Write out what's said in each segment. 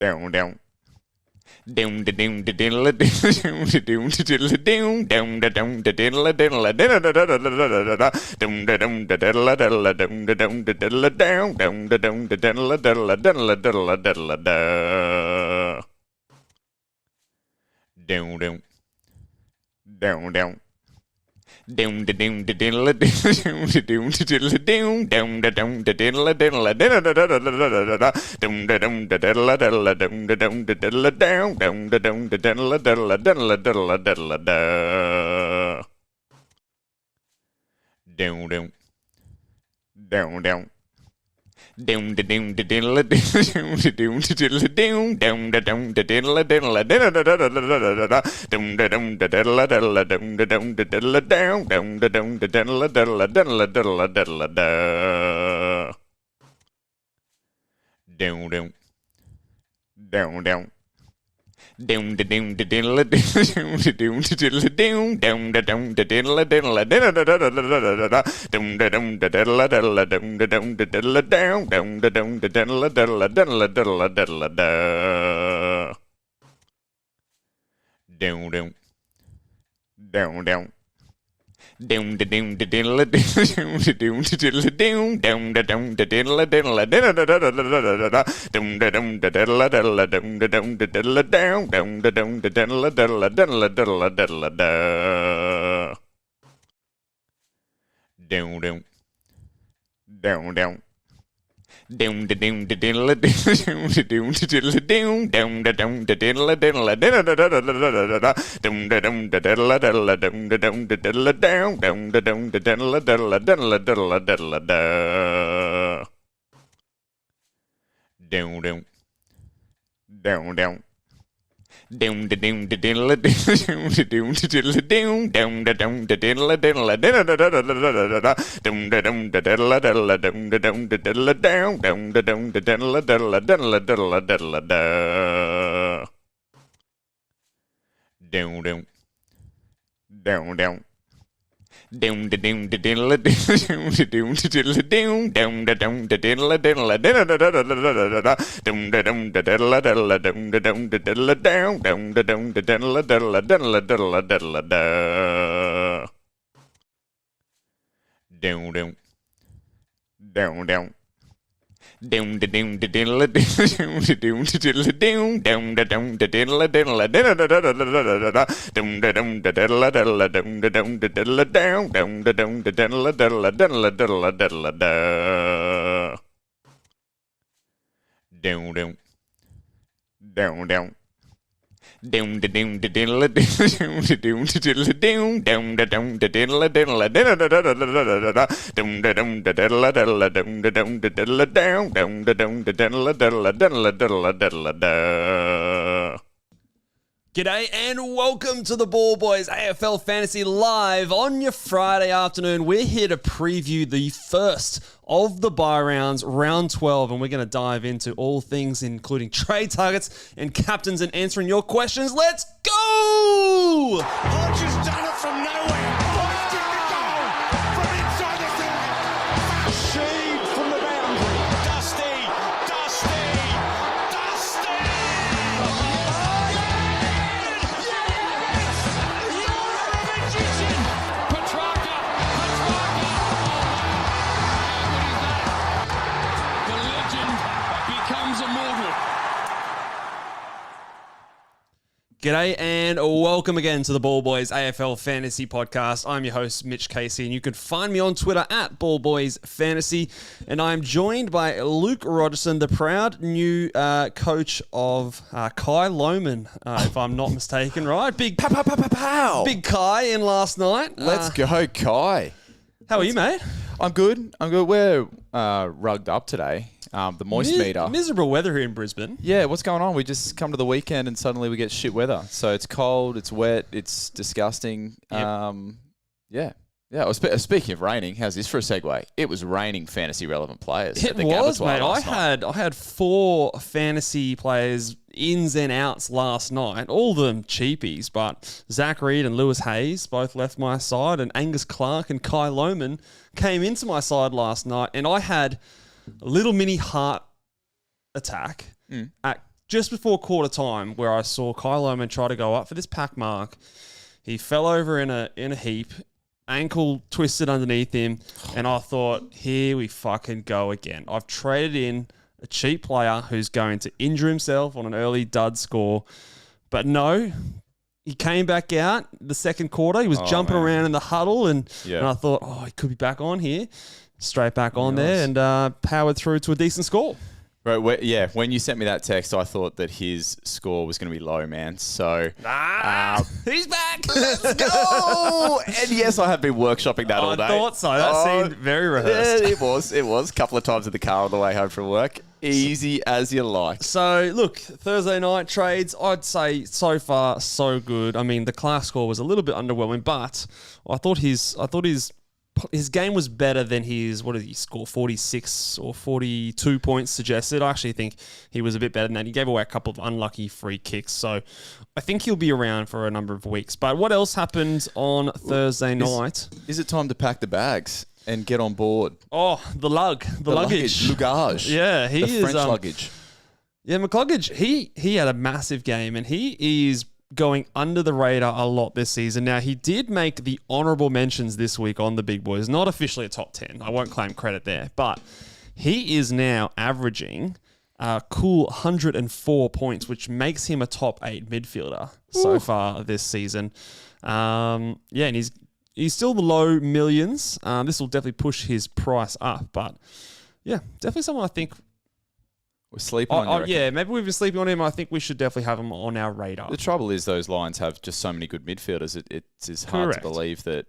Down, down. Down the down the diddle down the down the diddle down down the down the diddle diddle down the down the diddle diddle down the down the diddle down down the down the diddle diddle diddle diddle diddle down down down down. Down the down the diddle down the down the diddle down down the down the diddle diddle down the down the diddle diddle down the down the diddle down down the down the diddle diddle diddle diddle diddle down down down down. Down the down the diddle down the down the diddle down down the down the diddle diddle down the down the diddle diddle down the down the diddle down down the down the diddle diddle diddle diddle diddle down down down down. Down the down the diddle down the down the diddle down down the down the diddle diddle down the down the diddle diddle down the down the diddle down down the down the diddle diddle diddle diddle diddle down down down down. Down the down the diddle down the down the diddle down down the down the diddle diddle down the down the diddle diddle down the down the diddle down down the down the diddle diddle diddle diddle diddle down down down down. Down the down the diddle down the down the diddle down down the down the diddle diddle down the down the diddle diddle down the down the diddle down down the down the diddle diddle diddle diddle diddle down down down down. Down the down the diddle down the down the diddle down down the down the diddle diddle down the down the diddle diddle down the down the diddle down down the down the diddle diddle diddle diddle diddle down down down down. Down the down the diddle down the down the diddle down down the down the diddle diddle down the down the diddle diddle down the down the diddle down down the down the diddle diddle diddle diddle diddle down down down down. Down the down the diddle down the down the diddle down down the down the diddle diddle down the down the diddle diddle down the down the diddle down down the down the diddle diddle diddle diddle diddle down down down down. Down the down the diddle down the down the diddle down down the down the diddle diddle down the down the diddle diddle down the down the diddle down down the down the diddle diddle diddle diddle diddle. G'day and welcome to the Ball Boys AFL Fantasy Live on your Friday afternoon. We're here to preview the first of the bye rounds, round 12, and we're going to dive into all things including trade targets and captains and answering your questions. Let's go! Hodges done it from nowhere. Busted the goal from inside the 30. Sheed from the boundary. Dusty. G'day and welcome again to the Ball Boys AFL Fantasy Podcast. I'm your host, Mitch Casey, and you can find me on Twitter at Ball Boys Fantasy. And I'm joined by Luke Rogerson, the proud new coach of Kai Lohman, if I'm not mistaken, right? Big Pow! Big Kai in last night. Let's go, Kai. How are you, mate? I'm good. We're rugged up today. The moist meter. Miserable weather here in Brisbane. Yeah, what's going on? We just come to the weekend and suddenly we get shit weather. So it's cold, it's wet, it's disgusting. Yep. Yeah. Well, speaking of raining, how's this for a segue? It was raining fantasy relevant players. It was, mate. I had 4 fantasy players ins and outs last night. All of them cheapies, but Zach Reed and Lewis Hayes both left my side, and Angus Clark and Kai Lohman came into my side last night, and I had a little mini heart attack at just before quarter time where I saw Kyle Oman try to go up for this pack mark. He fell over in a heap, ankle twisted underneath him, and I thought, here we fucking go again. I've traded in a cheap player who's going to injure himself on an early dud score. But no, he came back out the second quarter. He was jumping around in the huddle, and I thought, oh, he could be back on here. Straight back on there and powered through to a decent score. Right, when you sent me that text, I thought that his score was going to be low, man. So he's back. Let's go! And yes, I have been workshopping that all day. I thought so. That seemed very rehearsed. It was. A couple of times in the car on the way home from work. Easy as you like. So, look, Thursday night trades, I'd say so far, so good. I mean, the class score was a little bit underwhelming, but I thought his game was better than his, what did he score, 46 or 42 points suggested. I actually think he was a bit better than that. He gave away a couple of unlucky free kicks, so I think he'll be around for a number of weeks. But what else happened on Thursday night? Is it time to pack the bags and get on board? Oh, the luggage. Luggage. Yeah, the French luggage. Yeah, McCluggage, he had a massive game, and he is going under the radar a lot this season. Now, he did make the honourable mentions this week on the Big Boys. Not officially a top 10. I won't claim credit there. But he is now averaging a cool 104 points, which makes him a top 8 midfielder so far this season. And he's still the low millions. This will definitely push his price up. But, yeah, definitely someone I think... We're sleeping on him. Yeah, maybe we've been sleeping on him. I think we should definitely have him on our radar. The trouble is those Lions have just so many good midfielders. It's hard to believe that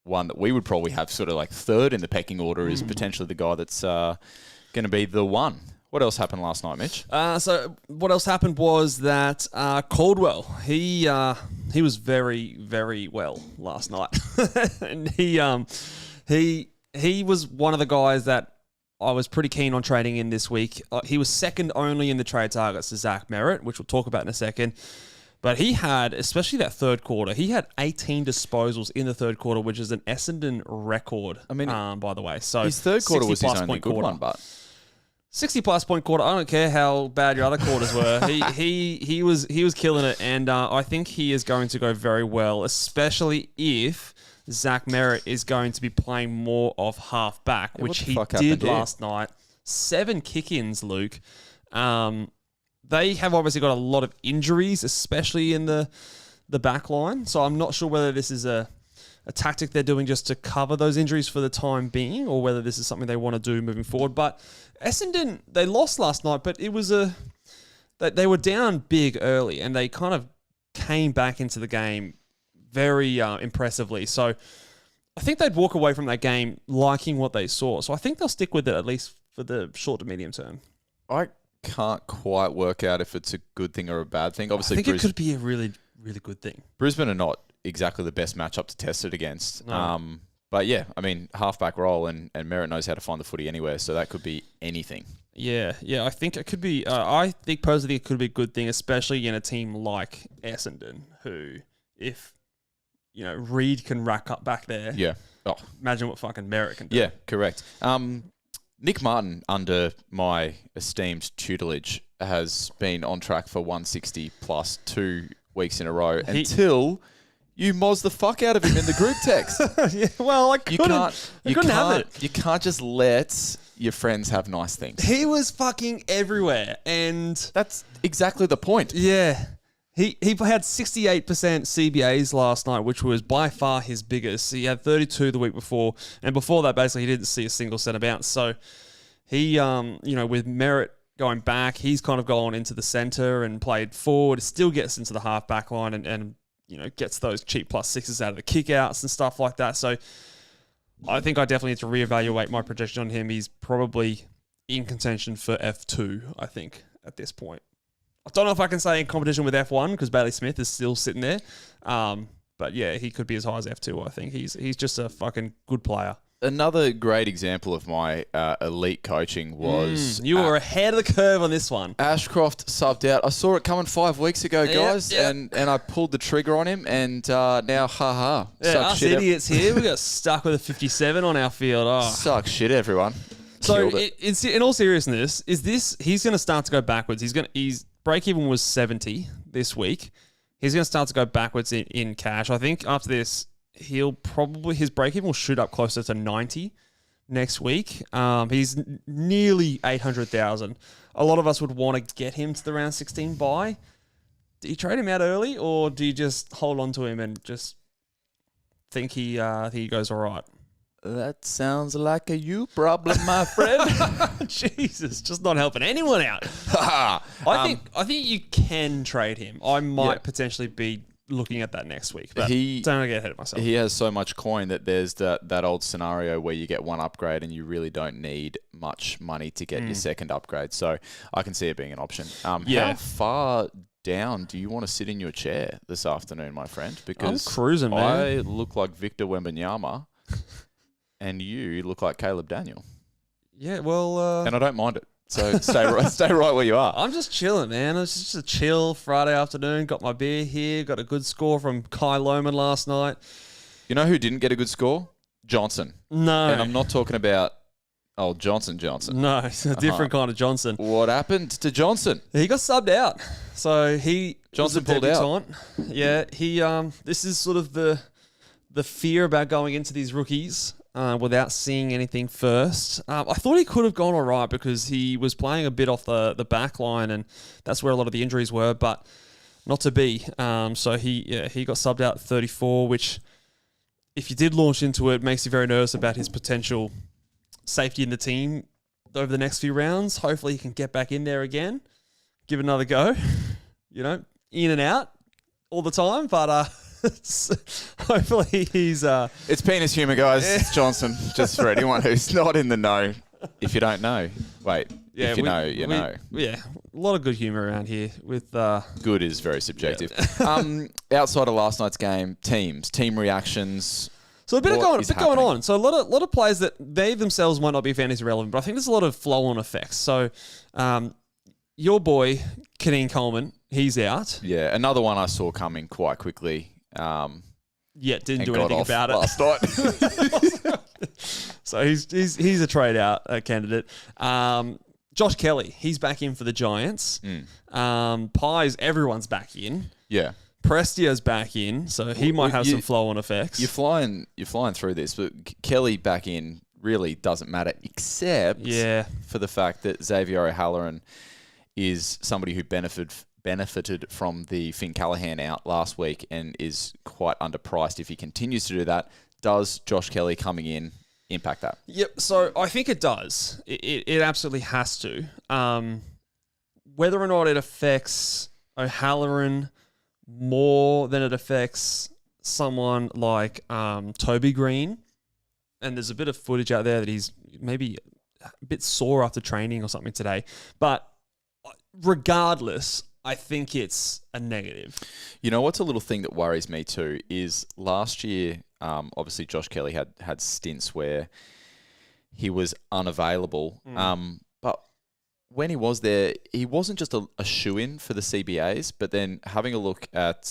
one that we would probably have sort of like third in the pecking order is potentially the guy that's going to be the one. What else happened last night, Mitch? So what else happened was that Caldwell, he was very, very well last night. And he was one of the guys that I was pretty keen on trading in this week. He was second only in the trade targets to Zach Merritt, which we'll talk about in a second. But he had, especially that third quarter, he had 18 disposals in the third quarter, which is an Essendon record, by the way. So his third quarter was his only good one, but 60-plus point quarter. I don't care how bad your other quarters were. He was killing it, and I think he is going to go very well, especially if Zach Merritt is going to be playing more of half-back, which he did last night. 7 kick-ins, Luke. They have obviously got a lot of injuries, especially in the back line. So I'm not sure whether this is a tactic they're doing just to cover those injuries for the time being, or whether this is something they want to do moving forward. But Essendon, they lost last night, but it was they were down big early, and they kind of came back into the game very impressively. So I think they'd walk away from that game liking what they saw. So I think they'll stick with it, at least for the short to medium term. I can't quite work out if it's a good thing or a bad thing. Obviously, I think it could be a really, really good thing. Brisbane are not exactly the best matchup to test it against. No. But yeah, I mean, halfback role, and Merritt knows how to find the footy anywhere, so that could be anything. Yeah, I think it could be. I think personally it could be a good thing, especially in a team like Essendon, who, if Reed can rack up back there. Yeah. Oh. Imagine what fucking Merritt can do. Yeah, correct. Nick Martin, under my esteemed tutelage, has been on track for 160 plus 2 weeks in a row until you moz the fuck out of him in the group text. Yeah, well, I couldn't have it. You can't just let your friends have nice things. He was fucking everywhere, and that's exactly the point. Yeah. He had 68% CBAs last night, which was by far his biggest. He had 32 the week before, and before that, basically, he didn't see a single centre bounce. So he, with Merritt going back, he's kind of gone into the centre and played forward. Still gets into the half back line and gets those cheap +6s out of the kickouts and stuff like that. So I think I definitely need to reevaluate my projection on him. He's probably in contention for F2, I think, at this point. I don't know if I can say in competition with F1 because Bailey Smith is still sitting there. But yeah, he could be as high as F2, I think. He's just a fucking good player. Another great example of my elite coaching was... you were ahead of the curve on this one. Ashcroft subbed out. I saw it coming 5 weeks ago, guys, yep. And I pulled the trigger on him, and now, haha. Yeah, us idiots here, we got stuck with a 57 on our field. Oh. Suck shit, everyone. So, in all seriousness, he's going to start to go backwards. He's break-even was 70 this week. He's going to start to go backwards in cash. I think after this, his break-even will shoot up closer to 90 next week. He's nearly 800,000. A lot of us would want to get him to the round 16 buy. Do you trade him out early, or do you just hold on to him and just think he goes all right? That sounds like a you problem, my friend. Jesus, just not helping anyone out. I think you can trade him. I might potentially be looking at that next week, but don't get ahead of myself. He has so much coin that there's that old scenario where you get one upgrade and you really don't need much money to get your second upgrade. So I can see it being an option. How far down do you want to sit in your chair this afternoon, my friend? Because I'm cruising, man. I look like Victor Wembanyama. And you look like Caleb Daniel. Yeah, well... and I don't mind it. So stay right where you are. I'm just chilling, man. It's just a chill Friday afternoon. Got my beer here. Got a good score from Kai Lohman last night. You know who didn't get a good score? Johnson. No. And I'm not talking about... Oh, Johnson. No, it's a different kind of Johnson. What happened to Johnson? He got subbed out. So Johnson pulled out. Yeah, this is sort of the fear about going into these rookies without seeing anything first. I thought he could have gone all right because he was playing a bit off the back line, and that's where a lot of the injuries were, but not to be. So he got subbed out at 34, which, if you did launch into it, makes you very nervous about his potential safety in the team over the next few rounds. Hopefully he can get back in there again, give it another go, in and out all the time, but hopefully he's... It's penis humour, guys. It's Johnson, just for anyone who's not in the know. If you don't know, wait. Yeah, if you know, you know. Yeah, a lot of good humour around here with... Good is very subjective. Outside of last night's game, team reactions... So a bit going on. So a lot of players that they themselves might not be fantasy relevant, but I think there's a lot of flow-on effects. So your boy, Kadeem Coleman, he's out. Yeah, another one I saw coming quite quickly. Didn't do anything about it last night. So he's a trade out candidate. Josh Kelly, he's back in for the Giants. Pies, everyone's back in. Yeah. Prestia's back in, so he might have some flow-on effects. You're flying through this, but Kelly back in really doesn't matter, except for the fact that Xavier O'Halloran is somebody who benefited from the Finn Callahan out last week and is quite underpriced. If he continues to do that, does Josh Kelly coming in impact that? Yep, so I think it does. It absolutely has to. Whether or not it affects O'Halloran more than it affects someone like Toby Green, and there's a bit of footage out there that he's maybe a bit sore after training or something today, but regardless, I think it's a negative. You know what's a little thing that worries me too is last year, obviously Josh Kelly had stints where he was unavailable, but when he was there, he wasn't just a shoe-in for the CBAs, but then having a look at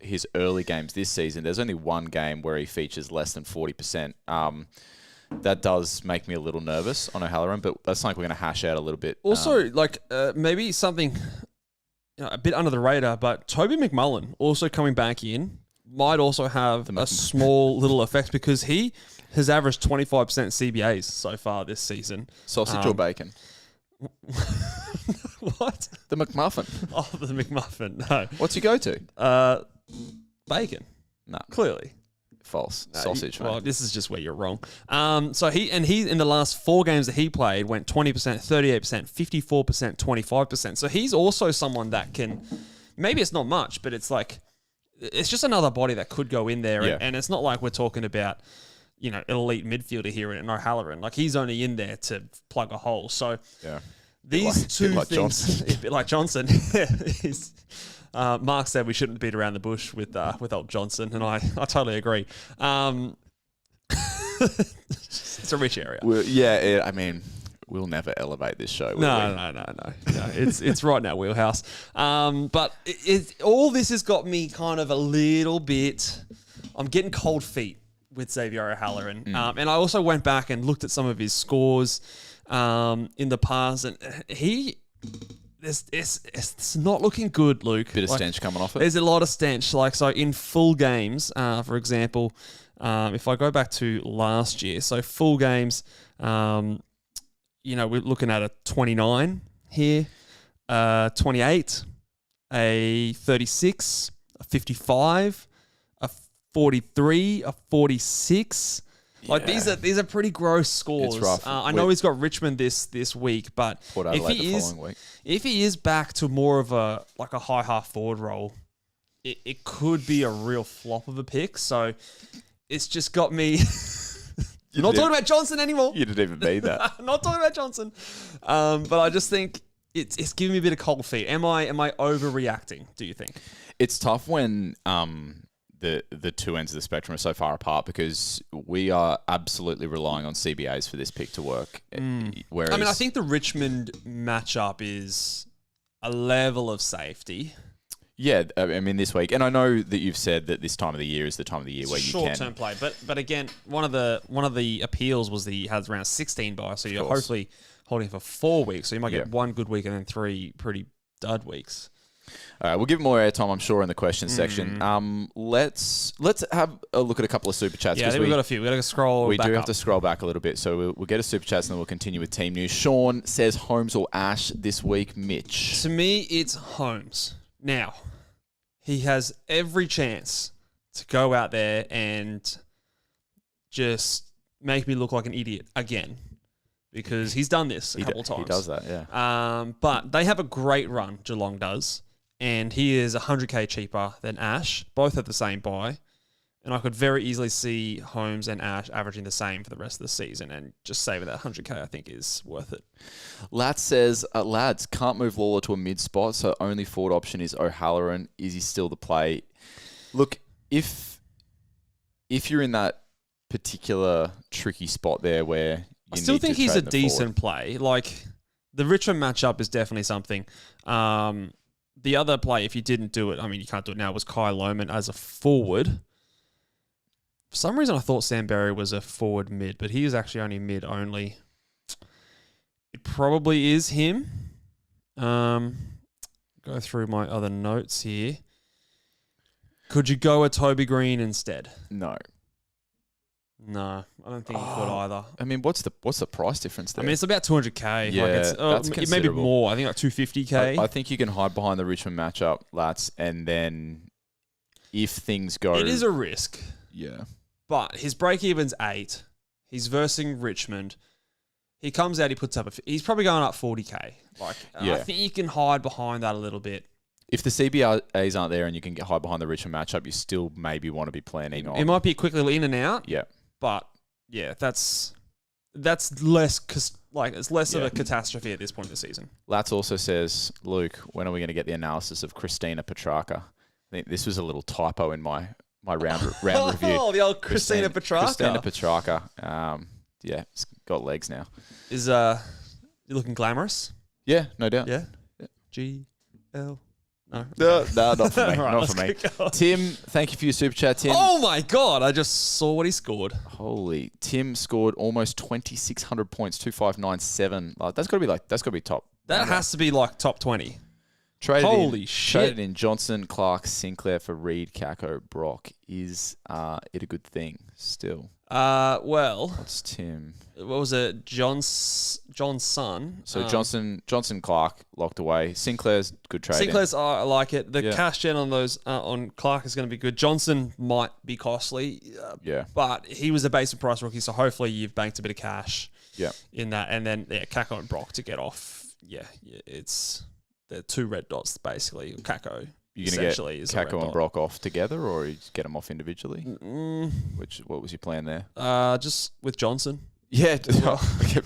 his early games this season, there's only one game where he features less than 40%. That does make me a little nervous on O'Halloran, but that's something we're going to hash out a little bit. Also, maybe something a bit under the radar, but Toby McMullen also coming back in might also have a small little effect because he has averaged 25% CBAs so far this season. Sausage or bacon? What? The McMuffin. Oh, the McMuffin. No. What's your go-to? Bacon. No. Clearly. False. Sausage, mate. Well, this is just where you're wrong. So he in the last 4 games that he played went 20%, 38%, 54%, 25%. So he's also someone that can, maybe it's not much, but it's it's just another body that could go in there. Yeah. And it's not like we're talking about, elite midfielder here in O'Halloran. Like he's only in there to plug a hole. So these two things, a bit like Johnson, Mark said we shouldn't beat around the bush with old Johnson, and I totally agree. It's a rich area. I mean, we'll never elevate this show. No. It's right in our wheelhouse. But all this has got me kind of a little bit. I'm getting cold feet with Xavier O'Halloran, and I also went back and looked at some of his scores in the past, and it's not looking good, Luke. Bit of stench coming off it. There's a lot of stench. So in full games, for example, if I go back to last year, so full games, we're looking at a 29 here, 28, a 36, a 55, a 43, a 46. Like these are pretty gross scores. It's rough. I know he's got Richmond this week, but Port Adelaide the following week. if he is back to more of a high half forward role, it could be a real flop of a pick. So it's just got me. Not talking about Johnson anymore. You didn't even mean that. Not talking about Johnson. But I just think it's giving me a bit of cold feet. Am I overreacting? Do you think? It's tough when the two ends of the spectrum are so far apart because we are absolutely relying on CBAs for this pick to work. Whereas, I think the Richmond matchup is a level of safety. Yeah, this week, and I know that you've said that this time of the year is the time of the year where you can short-term play, but again, one of the appeals was that he has around 16 buys, so you're hopefully holding for 4 weeks, so you might get one good week and then 3 pretty dud weeks. All right, we'll give more airtime, I'm sure, in the questions section. Let's have a look at a couple of super chats. Yeah, I think we've got a few. We've got to scroll We back do have up. to scroll back a little bit, so we'll get a super chats and then we'll continue with team news. Sean says Holmes or Ash this week. Mitch. To me, it's Holmes. Now, he has every chance to go out there and just make me look like an idiot again. Because he's done this a couple of times. He does that, yeah. But they have a great run, Geelong does. And he is 100k cheaper than Ash. Both have the same buy. And I could very easily see Holmes and Ash averaging the same for the rest of the season. And just saving that 100k, I think, is worth it. Lat says, lads, can't move Lawler to a mid spot, so only forward option is O'Halloran. Is he still the play? Look, if you're in that particular tricky spot there where I still think he's a decent play. Like, the Richmond matchup is definitely something. The other play, if you didn't do it, you can't do it now, was Kai Lohmann as a forward. For some reason, I thought Sam Berry was a forward mid, but he is actually only mid only. It probably is him. Go through my other notes here. Could you go a Toby Green instead? No. No, I don't think you could either. What's the price difference there? It's about 200k. Yeah, that's maybe considerable. more. I think like 250k. I think you can hide behind the Richmond matchup, Lats, and then if things go... It is a risk. Yeah. But his break-even's 8. He's versing Richmond. He comes out, he puts up he's probably going up 40k. I think you can hide behind that a little bit. If the CBAs aren't there and you can hide behind the Richmond matchup, you still maybe want to be planning on... It might be a quick little in and out. Yeah. But yeah, that's less it's less of a catastrophe at this point of the season. Lats also says, Luke, when are we going to get the analysis of Christina Petrarca? I think this was a little typo in my round review. Oh, the old Christina Petrarca. Christina Petrarca. It's got legs now. Is you looking glamorous? Yeah, no doubt. Yeah. GL. No, not for me. Right, not for me. Tim, thank you for your super chat, Tim. Oh my God, I just saw what he scored. Holy, Tim scored almost 2,600 points, 2,597. That's got to be top. That has to be like top 20. Holy shit. Traded in Johnson, Clark, Sinclair for Reed, Kako, Brock. Is it a good thing still? Well, what's Tim? What was it? John's son. So Johnson, Clark locked away. Sinclair's good trade. Sinclair's, I like it. The cash gen on those on Clark is going to be good. Johnson might be costly. But he was a basic price rookie, so hopefully you've banked a bit of cash. In that, and then Kako and Brock to get off. It's the 2 red dots basically. Kako. You're going to get Kako and Brock off together, or you get them off individually? What was your plan there? Just with Johnson. Yeah,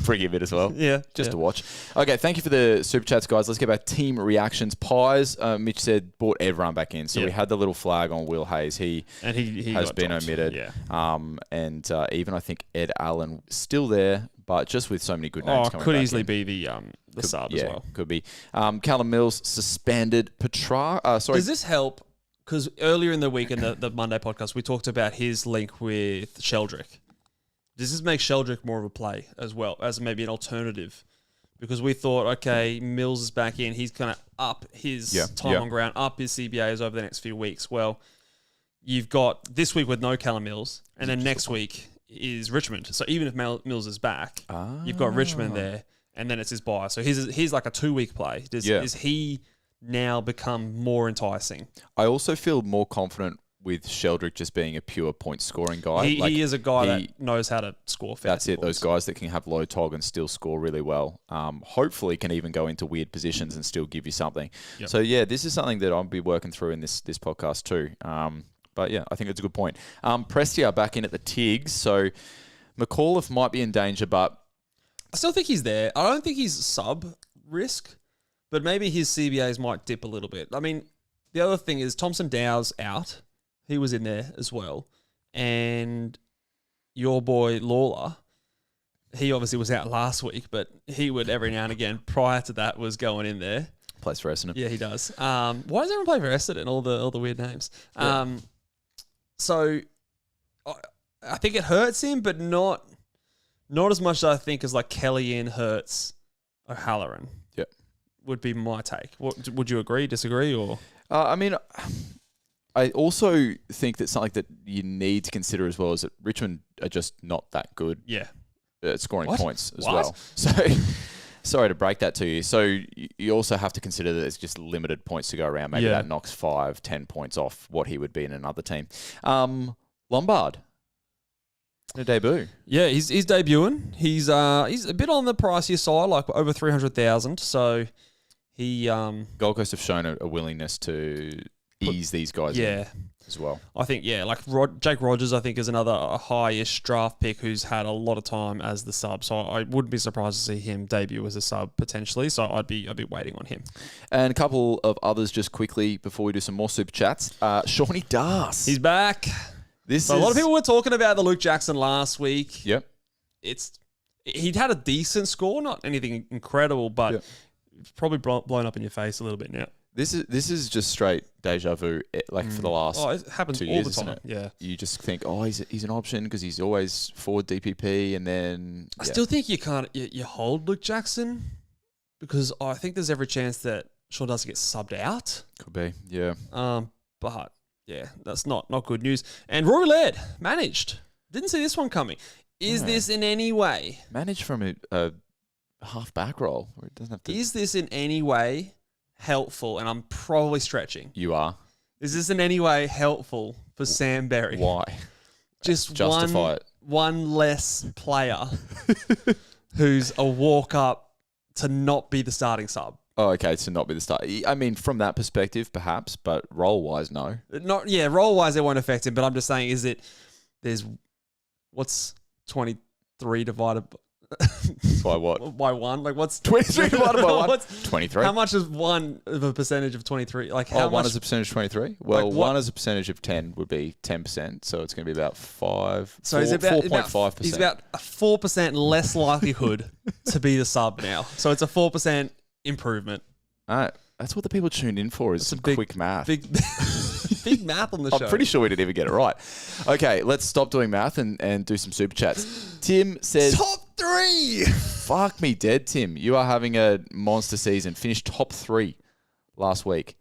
bring him in as well. To watch. Okay, thank you for the super chats, guys. Let's get back team reactions. Pies, Mitch said, brought everyone back in. So we had the little flag on Will Hayes. He has been omitted. And even I think Ed Allen still there, but just with so many good names coming back. Could easily be the sub as well. Could be. Callum Mills suspended. Does this help? Because earlier in the week in the Monday podcast, we talked about his link with Sheldrick. Does this make Sheldrick more of a play as well, as maybe an alternative because we thought, okay, Mills is back in. He's going to up his time on ground, up his CBAs over the next few weeks. Well, you've got this week with no Callum Mills, and then next week is Richmond. So even if Mills is back, you've got Richmond there, and then it's his bye. So he's like a 2-week play. Is he now become more enticing? I also feel more confident with Sheldrick just being a pure point scoring guy. He is a guy that knows how to score fantasy That's it. balls. Those guys that can have low tog and still score really well. Hopefully can even go into weird positions and still give you something. Yep. So yeah, this is something that I'll be working through in this podcast too. But yeah, I think it's a good point. Prestia back in at the Tigs. So McAuliffe might be in danger, but I still think he's there. I don't think he's sub risk, but maybe his CBAs might dip a little bit. I mean, the other thing is Thompson Dow's out. He was in there as well. And your boy Lawler, he obviously was out last week, but he would every now and again, prior to that, was going in there. Plays for Essendon. Yeah, he does. Why does everyone play for Essendon? All the weird names. Yeah. So I think it hurts him, but not as much as I think as like Kellyanne hurts O'Halloran. Yeah. Would be my take. Would you agree, disagree, or? I mean, I also think that something that you need to consider as well is that Richmond are just not that good at scoring points as well. So, sorry to break that to you. So, you also have to consider that there's just limited points to go around. Maybe that knocks 5-10 points off what he would be in another team. Lombard, a debut. Yeah, he's debuting. He's a bit on the pricier side, like over 300,000. So, he Gold Coast have shown a willingness to ease these guys in as well. I think, like Jake Rogers, I think, is another high-ish draft pick who's had a lot of time as the sub. So I wouldn't be surprised to see him debut as a sub potentially. So I'd be waiting on him. And a couple of others just quickly before we do some more super chats. Shawnee Das. He's back. A lot of people were talking about the Luke Jackson last week. Yep. He'd had a decent score, not anything incredible, but it's probably blown up in your face a little bit now. This is just straight deja vu, like for the last it happens 2 all years, the time. isn't it? Yeah, you just think, he's an option because he's always forward DPP, and then I still think you can't you hold Luke Jackson because I think there's every chance that Sean doesn't get subbed out. Could be, yeah. But yeah, that's not good news. And Rory Laird managed. Didn't see this one coming. Is this in any way managed from a half back roll where it doesn't have to? Is this in any way helpful? And I'm probably stretching. You are. Is this in any way helpful for Sam Berry? Why? Just justify it. One less player who's a walk up to not be the starting sub. Oh, okay, to not be the start. I mean, from that perspective, perhaps, but role wise, no. Role wise, it won't affect him. But I'm just saying, what's 23 divided by what? By 1? Like, what's 23 divided by 1? 23. How much is 1 of a percentage of 23? Like, how much? 1 is a percentage of 23? Well, 1 is a percentage of 10 would be 10%, so it's going to be about 4.5%. He's about a 4% less likelihood to be the sub now. So it's a 4% improvement. That's what the people tuned in for, is some quick math. Big math on the show. I'm pretty sure we didn't even get it right. Okay, let's stop doing math and do some super chats. Tim says... Top 3! Fuck me dead, Tim. You are having a monster season. Finished top 3 last week.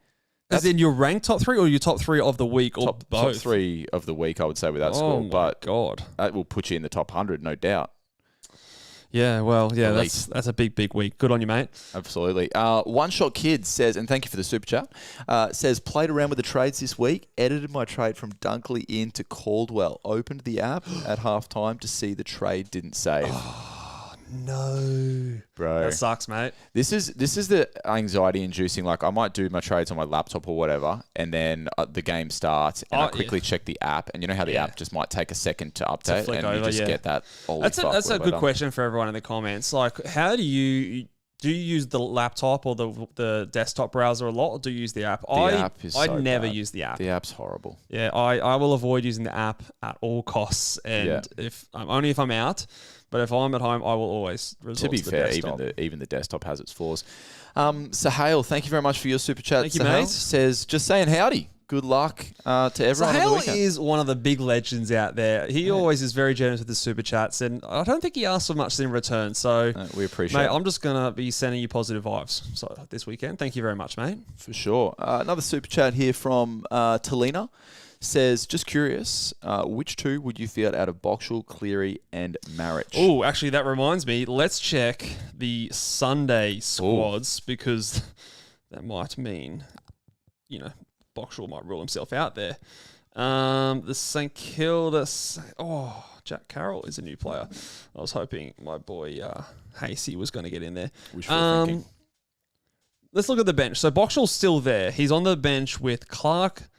As in your ranked top 3 or your top 3 of the week or both? Top 3 of the week, I would say, with that score. But God. That will put you in the top 100, no doubt. Yeah, well, yeah, that's a big week. Good on you, mate. Absolutely. One Shot Kid says, and thank you for the super chat, says, played around with the trades this week, edited my trade from Dunkley into Caldwell, opened the app at halftime to see the trade didn't save. Oh, no. Bro. That sucks, mate. This is the anxiety inducing, like I might do my trades on my laptop or whatever, and then the game starts and I quickly check the app, and you know how the app just might take a second to update, and you just get that. That's a good question for everyone in the comments. Like, how do you use the laptop or the desktop browser a lot, or do you use the app? I never use the app. The app's horrible. Yeah, I will avoid using the app at all costs, and if I'm out. But if I'm at home, I will always resort to the desktop. even the desktop has its flaws. Sahale, thank you very much for your super chat. Thank you, Sahale mate. says, just saying howdy. good luck to everyone So on the Hale weekend. is one of the big legends out there. He always is very generous with the super chats, and I don't think he asks for much in return. So, We appreciate mate, it. I'm just going to be sending you positive vibes this weekend. Thank you very much, mate. For sure. Another super chat here from Talina says, just curious, which two would you field out of Boxall, Cleary, and Marich? Oh, actually, that reminds me. Let's check the Sunday squads because that might mean, Boxall might rule himself out there. The St Kilda. Jack Carroll is a new player. I was hoping my boy Hasey was going to get in there. Wishful thinking. Let's look at the bench. So Boxall's still there. He's on the bench with Clark,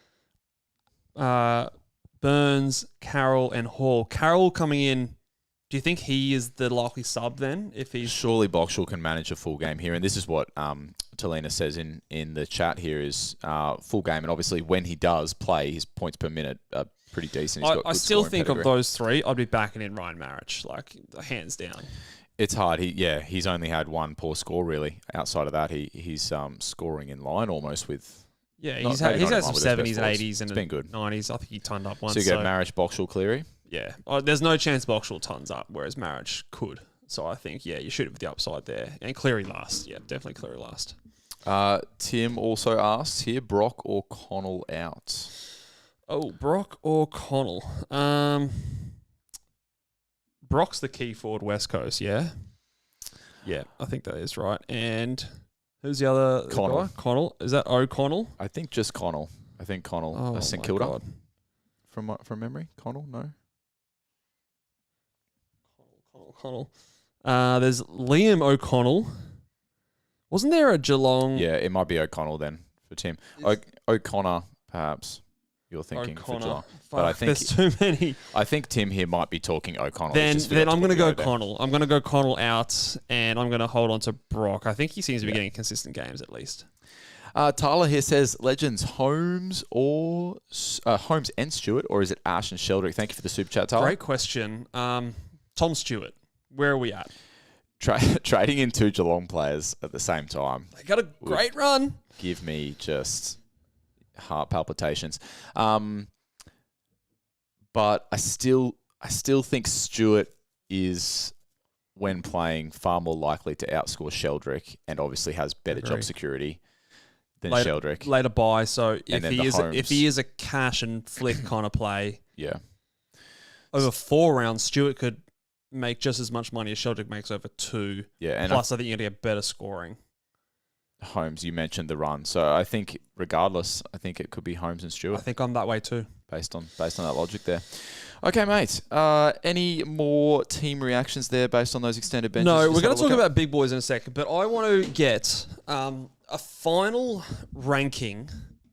Burns, Carroll, and Hall. Carroll coming in. Do you think he is the likely sub then? If he's Surely Boxall can manage a full game here, and this is what Talina says in the chat here is full game, and obviously when he does play, his points per minute are pretty decent. I still think of those three, I'd be backing in Ryan Marich, like hands down. It's hard. He's only had one poor score really. Outside of that, he's scoring in line almost with. Yeah, Not- he's maybe had not in some line with his 70s best and 80s and It's been good. 90s. I think he turned up once. So you go Marich, Boxall, Cleary. Yeah. There's no chance Boxall tons up, whereas Marich could. So I think, you shoot it with the upside there. And Cleary last. Yeah, definitely Cleary last. Tim also asks here, Brock or Connell out? Oh, Brock or Connell? Brock's the key forward West Coast, yeah? Yeah, I think that is right. And who's the other Connell. guy? Connell. Is that O'Connell? I think just Connell. I think Connell. Oh, St my Kilda. God. From memory? Connell? No? O'Connell. There's Liam O'Connell. Wasn't there a Geelong? Yeah, it might be O'Connell then for Tim. O'Connor, perhaps you're thinking for Geelong. But I think there's too many. I think Tim here might be talking O'Connell. Then He's just forgot I'm to going to put go the O there. Connell. I'm going to go Connell out, and I'm going to hold on to Brock. I think he seems to be getting consistent games at least. Tyler here says Legends Holmes or Holmes and Stewart, or is it Ash and Sheldrick? Thank you for the super chat, Tyler. Great question. Tom Stewart, where are we at? Trading in two Geelong players at the same time They got a great run. give me just heart palpitations. But I still think Stewart is, when playing, far more likely to outscore Sheldrick, and obviously has better job security than Sheldrick. Later buy. So And then the if he is a cash and flick kind of play, Yeah. over 4 rounds, Stewart could make just as much money as Sheldrick makes over 2. Yeah, and Plus, I think you're going to get better scoring. Holmes, you mentioned the run. So I think regardless, I think it could be Holmes and I Stewart think I'm that way too. based on that logic there. Okay, mate. Any more team reactions there based on those extended benches? No, Just we're going have to a talk look at? about big boys in a second, but I want to get a final ranking.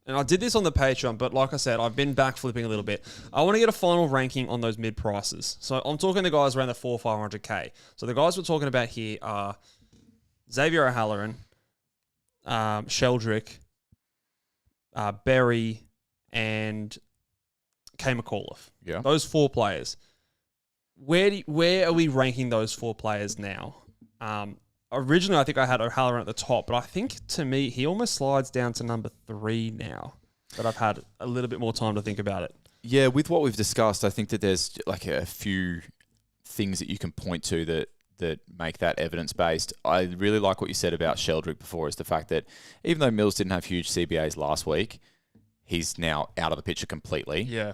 And I did this on the Patreon, but like I said, I've been backflipping a little bit. I want to get a final ranking on those mid prices. So I'm talking to guys around the 400-500K. So the guys we're talking about here are Xavier O'Halloran, Sheldrick, Berry, and Kay McAuliffe. Yeah. Those 4 players. Where are we ranking those 4 players now? Originally, I think I had O'Halloran at the top, but I think to me, he almost slides down to number 3 now that I've had a little bit more time to think about it. Yeah, with what we've discussed, I think that there's like a few things that you can point to that make that evidence-based. I really like what you said about Sheldrick before, is the fact that even though Mills didn't have huge CBAs last week, he's now out of the picture completely. Yeah.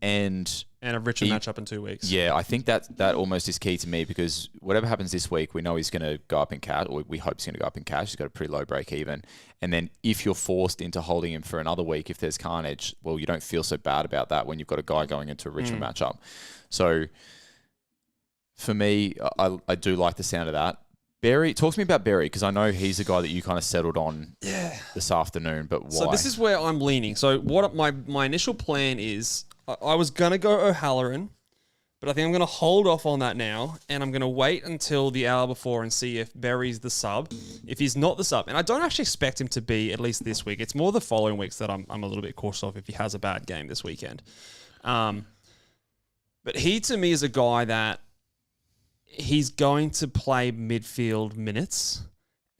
And a richer matchup in 2 weeks. yeah, I think that almost is key to me, because whatever happens this week, we know he's going to go up in cash, or we hope he's going to go up in cash. He's got a pretty low break even. And then if you're forced into holding him for another week, if there's carnage, well, you don't feel so bad about that when you've got a guy going into a Richmond matchup. So for me, I do like the sound of that. Berry, talk to me about Berry, because I know he's a guy that you kind of settled on this afternoon, but why? So this is where I'm leaning. So what my initial plan is, I was going to go O'Halloran, but I think I'm going to hold off on that now, and I'm going to wait until the hour before and see if Berry's the sub. If he's not the sub, and I don't actually expect him to be, at least this week. It's more the following weeks that I'm a little bit cautious of if he has a bad game this weekend. But he, to me, is a guy that he's going to play midfield minutes,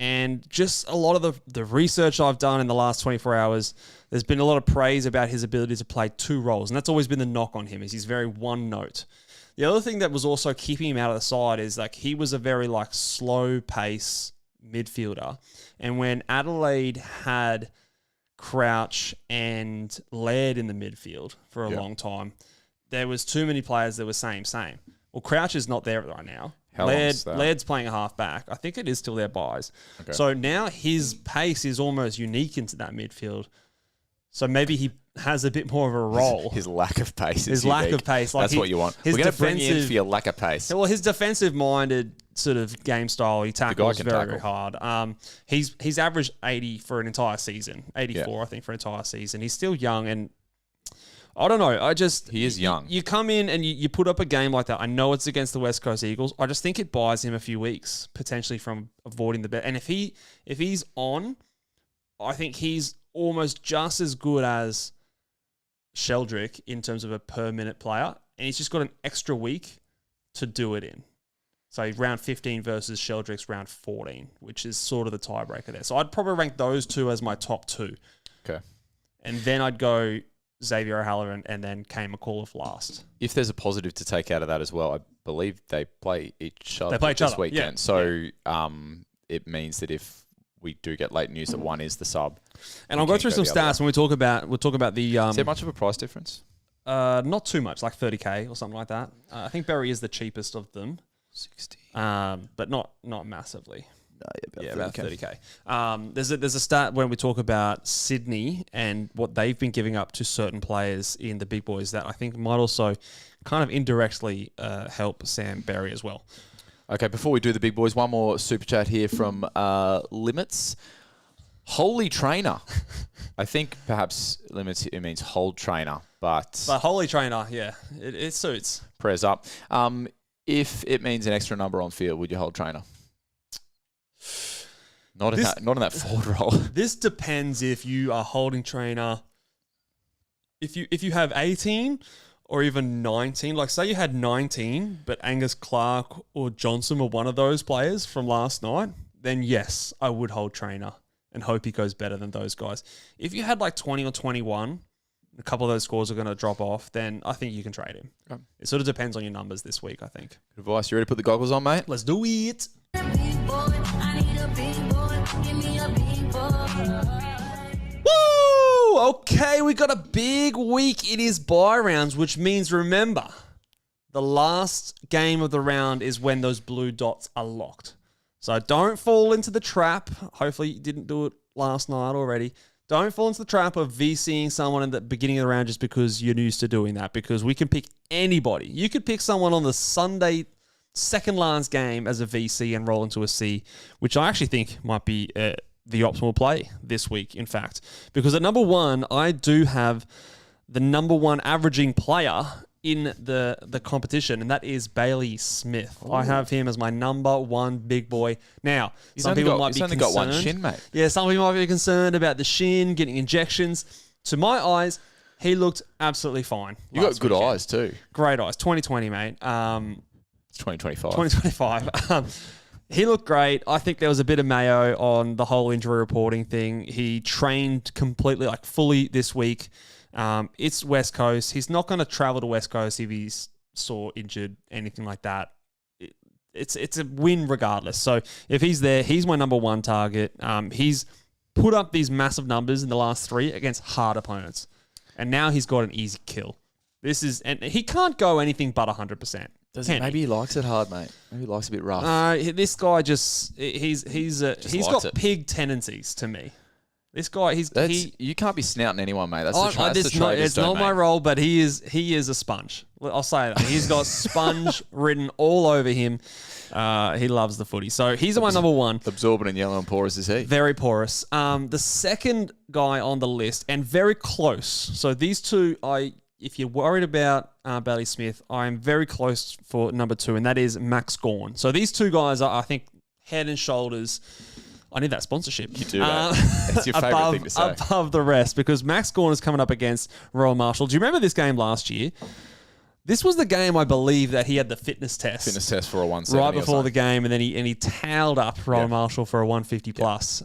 And just a lot of the research I've done in the last 24 hours, there's been a lot of praise about his ability to play two roles. And that's always been the knock on him, is he's very one note. The other thing that was also keeping him out of the side is like he was a very like slow pace midfielder. And when Adelaide had Crouch and Laird in the midfield for a long time, there was too many players that were same. Well, Crouch is not there right now. Laird's playing a half back. I think it is still their buys. Okay. So now his pace is almost unique into that midfield. So maybe he has a bit more of a role. His lack of pace. His lack of pace. That's what you want. We're going to bring you in for your lack of pace. Well, his defensive-minded sort of game style, he tackles very hard. He's averaged 80 for an entire season. 84, I think, for an entire season. He's still young, and I don't know. He is young. You come in and you put up a game like that. I know it's against the West Coast Eagles. I just think it buys him a few weeks, potentially, from avoiding the bet. And if he's on, I think he's almost just as good as Sheldrick in terms of a per-minute player, and he's just got an extra week to do it in. So round 15 versus Sheldrick's round 14, which is sort of the tiebreaker there. So I'd probably rank those two as my top two. Okay. And then I'd go Xavier O'Halloran and then Kane McAuliffe last. If there's a positive to take out of that as well, I believe they play each other this weekend. So it means that if we do get late news that one is the sub. And I'll go through some stats when we'll talk about the... is there much of a price difference? Not too much, like 30K or something like that. I think Berry is the cheapest of them. 60. But not massively. No, about 30K. There's a stat when we talk about Sydney and what they've been giving up to certain players in the big boys that I think might also kind of indirectly help Sam Berry as well. Okay, before we do the big boys, one more super chat here from Limits. Holy Trainer. I think perhaps Limits, it means hold trainer, but Holy Trainer, yeah, it suits. Prayers up. If it means an extra number on field, would you hold trainer? Not in that forward role. This depends if you are holding trainer. If you have 18 or even 19, like say you had 19, but Angus Clark or Johnson were one of those players from last night, then yes, I would hold trainer and hope he goes better than those guys. If you had like 20 or 21, a couple of those scores are going to drop off, then I think you can trade him. Okay. It sort of depends on your numbers this week, I think. Good advice. You ready to put the goggles on, mate? Let's do it. Woo! Okay, we got a big week. It is bye rounds, which means, remember, the last game of the round is when those blue dots are locked. So don't fall into the trap. Hopefully you didn't do it last night already. Don't fall into the trap of VCing someone in the beginning of the round just because you're used to doing that, because we can pick anybody. You could pick someone on the Sunday second last game as a VC and roll into a C, which I actually think might be the optimal play this week, in fact. Because at number one, I do have the number one averaging player in the competition, and that is Bailey Smith. Ooh. I have him as my number one big boy. Now, some people might be concerned. He's only got one shin, mate. Yeah, some people might be concerned about the shin, getting injections. To my eyes, he looked absolutely fine. You got good eyes too. Great eyes. 2020, mate. It's 2025. 2025. He looked great. I think there was a bit of mayo on the whole injury reporting thing. He trained completely, like fully this week. It's West Coast. He's not going to travel to West Coast if he's sore, injured, anything like that. It's a win regardless. So if he's there, he's my number one target. He's put up these massive numbers in the last three against hard opponents. And now he's got an easy kill. And he can't go anything but 100%. Maybe he likes it hard, mate. Maybe he likes a bit rough. This guy he's got pig tendencies to me. This guy, you can't be snouting anyone, mate. That's the trade. It's not my role, but he is a sponge. I'll say that. He's got sponge written all over him. He loves the footy. So he's my number one. Absorbent and yellow and porous is he? Very porous. The second guy on the list, and very close. So these two, if you're worried about Bailey Smith, I'm very close for number two, and that is Max Gawn. So these two guys are, I think, head and shoulders. I need that sponsorship. You do that. It's your favourite thing to say. Above the rest, because Max Gawn is coming up against Royal Marshall. Do you remember this game last year? This was the game, I believe, that he had the fitness test. Fitness test for a 170 right before the game, and then he towed up Ryan Yeah. Marshall for a 150 plus.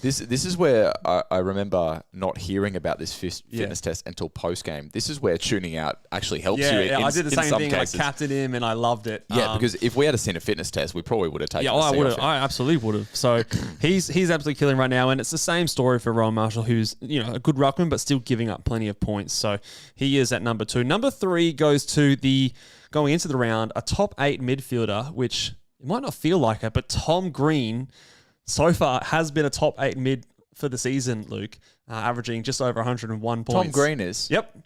This is where I remember not hearing about this fitness test until post game. This is where tuning out actually helps you. I did the in same some thing. cases. I captained him, and I loved it. Yeah, because if we had seen a fitness test, we probably would have taken. Yeah, the I C would off have. him. I absolutely would have. So he's absolutely killing right now, and it's the same story for Ryan Marshall, who's a good ruckman, but still giving up plenty of points. So he is at number 2. Number 3 goes to going into the round, a top 8 midfielder, which it might not feel like it, but Tom Green so far has been a top 8 mid for the season, Luke, averaging just over 101 points. Tom Green is. Yep.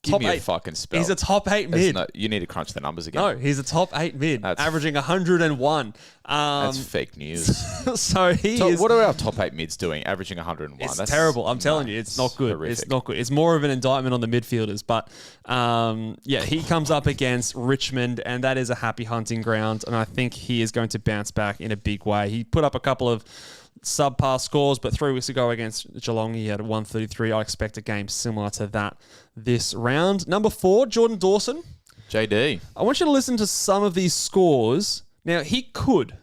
Give top me a 8. fucking spell. He's a top 8 mid. You need to crunch the numbers again. No, he's a top 8 mid, That's- averaging 101. That's fake news. So he is. What are our top 8 mids doing? Averaging 101. It's That's terrible. I'm telling you, it's not good. horrific. It's not good. It's more of an indictment on the midfielders. But he comes up against Richmond, and that is a happy hunting ground. And I think he is going to bounce back in a big way. He put up a couple of subpar scores, but 3 weeks ago against Geelong, he had 133. I expect a game similar to that this round. Number 4, Jordan Dawson. JD. I want you to listen to some of these scores. Now, he could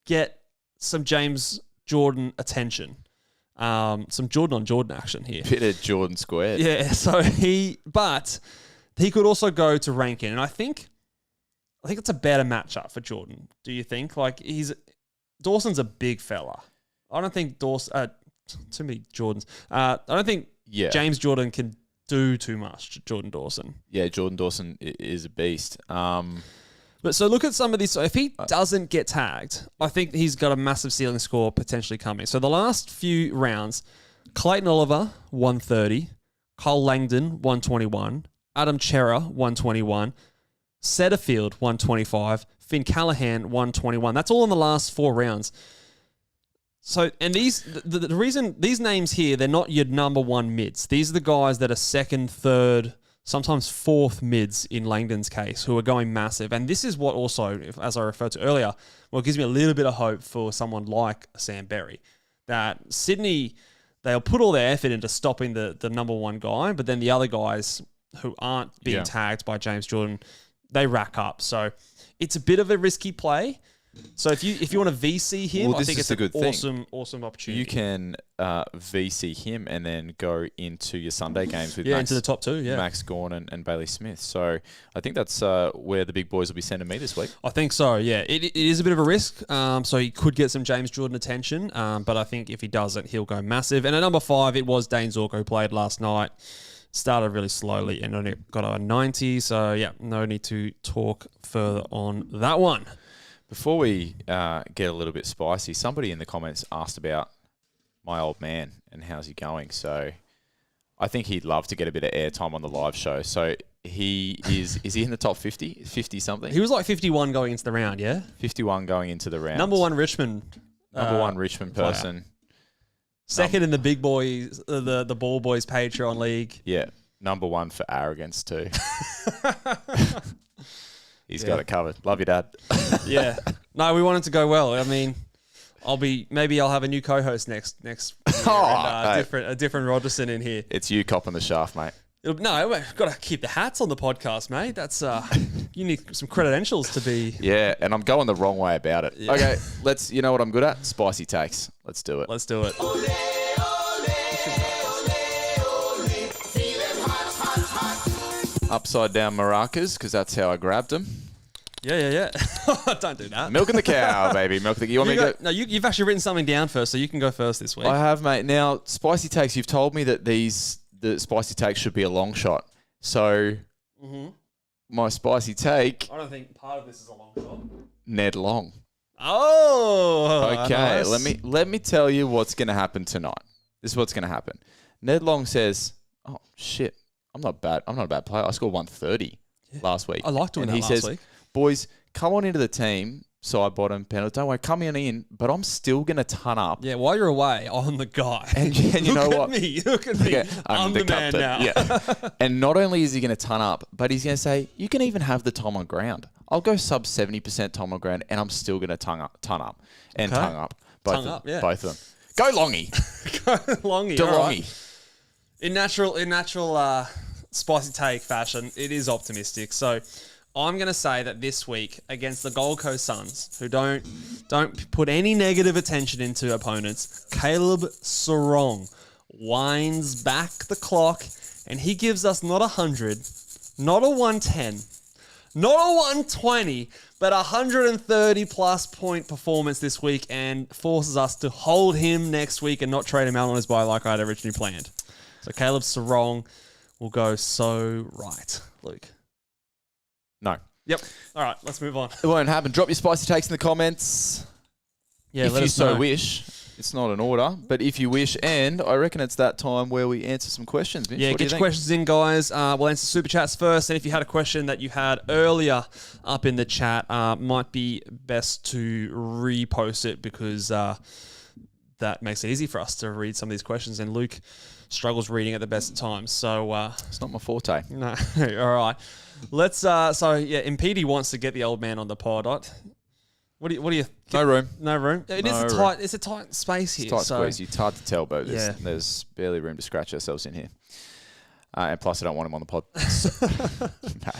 get some James Jordan attention. Some Jordan on Jordan action here. Bit of Jordan squared. Yeah, but he could also go to Rankin, and I think it's a better matchup for Jordan. Do you think? Like Dawson's a big fella. I don't think Dawson. Too many Jordans. I don't think James Jordan can do too much. Jordan Dawson. Yeah, Jordan Dawson is a beast. But so look at some of these. So if he doesn't get tagged, I think he's got a massive ceiling score potentially coming. So the last few rounds, Clayton Oliver, 130. Cole Langdon, 121. Adam Chera, 121. Setterfield, 125. Finn Callahan, 121. That's all in the last 4 rounds. So, and the reason these names here, they're not your number 1 mids. These are the guys that are 2nd, 3rd, sometimes 4th mids in Langdon's case, who are going massive. And this is what also, as I referred to earlier, well, it gives me a little bit of hope for someone like Sam Berry. That Sydney, they'll put all their effort into stopping the number 1 guy, but then the other guys who aren't being tagged by James Jordan, they rack up. So it's a bit of a risky play. So if you want to VC him, I think it's an awesome opportunity. You can VC him and then go into your Sunday games with into the top 2, Max Gawn and Bailey Smith. So I think that's where the big boys will be sending me this week. I think so, yeah. It is a bit of a risk, so he could get some James Jordan attention, but I think if he doesn't, he'll go massive. And at number 5, it was Dane Zorko, who played last night. Started really slowly and only got a 90, so yeah, no need to talk further on that one. Before we get a little bit spicy, somebody in the comments asked about my old man and how's he going. So I think he'd love to get a bit of airtime on the live show. So he is he in the top 50? 50 something? He was like 51 going into the round, yeah? 51 going into the round. Number 1 Richmond. Number 1 Richmond person. Second in the big boys, the ball boys Patreon league. Yeah. Number 1 for arrogance too. He's got it covered. Love you, Dad. Yeah. No, we want it to go well. I mean, maybe I'll have a new co-host next year and, a different Rogerson in here. It's you copping the shaft, mate. No, we've got to keep the hats on the podcast, mate. That's you need some credentials to be. Yeah, and I'm going the wrong way about it. Yeah. Okay, you know what I'm good at? Spicy takes. Let's do it. Let's do it. Upside down maracas, because that's how I grabbed them. Yeah. Don't do that. Milking the cow, baby. Milk the. You want me to go? No, you've actually written something down first, so you can go first this week. I have, mate. Now, spicy takes. You've told me that the spicy takes should be a long shot. So, my spicy take. I don't think part of this is a long shot. Ned Long. Oh, okay. Nice. Let me tell you what's going to happen tonight. This is what's going to happen. Ned Long says, "Oh shit, I'm not bad. I'm not a bad player. I scored 130 last week. I liked doing and that he last says, week. Boys, come on into the team. Side bottom penalty. Don't worry, come in, but I'm still going to ton up. Yeah, while you're away, I'm the guy. And you know what? Look at me. Okay, I'm the man captain. now. Yeah. And not only is he going to ton up, but he's going to say, you can even have the time on ground. I'll go sub 70% time on ground, and I'm still going to ton up. And Okay. tongue up. Both of them. yeah. Go Longy. Longy. DeLongy. Right. In natural spicy take fashion, it is optimistic. So I'm going to say that this week against the Gold Coast Suns, who don't put any negative attention into opponents, Caleb Sarong winds back the clock and he gives us not 100, not a 110, not a 120, but 130 plus point performance this week and forces us to hold him next week and not trade him out on his bye like I had originally planned. So Caleb Sarong will go so right, Luke. No. Yep. All right, let's move on. It won't happen. Drop your spicy takes in the comments. Yeah, if let you us so know. wish. It's not an order, but if you wish, and I reckon it's that time where we answer some questions. Mitch, Yeah, what do you get your think? questions in, guys. We'll answer super chats first, and if you had a question that you had earlier up in the chat, might be best to repost it because that makes it easy for us to read some of these questions, and Luke struggles reading at the best of times. So It's not my forte. no, all right. Let's. Impedi wants to get the old man on the pod. Right? What do you? No room. No room. It is No a room. tight. It's a tight space here. It's tight so squeeze. It's hard to tell, but Yeah. there's barely room to scratch ourselves in here. And plus, I don't want him on the pod. No,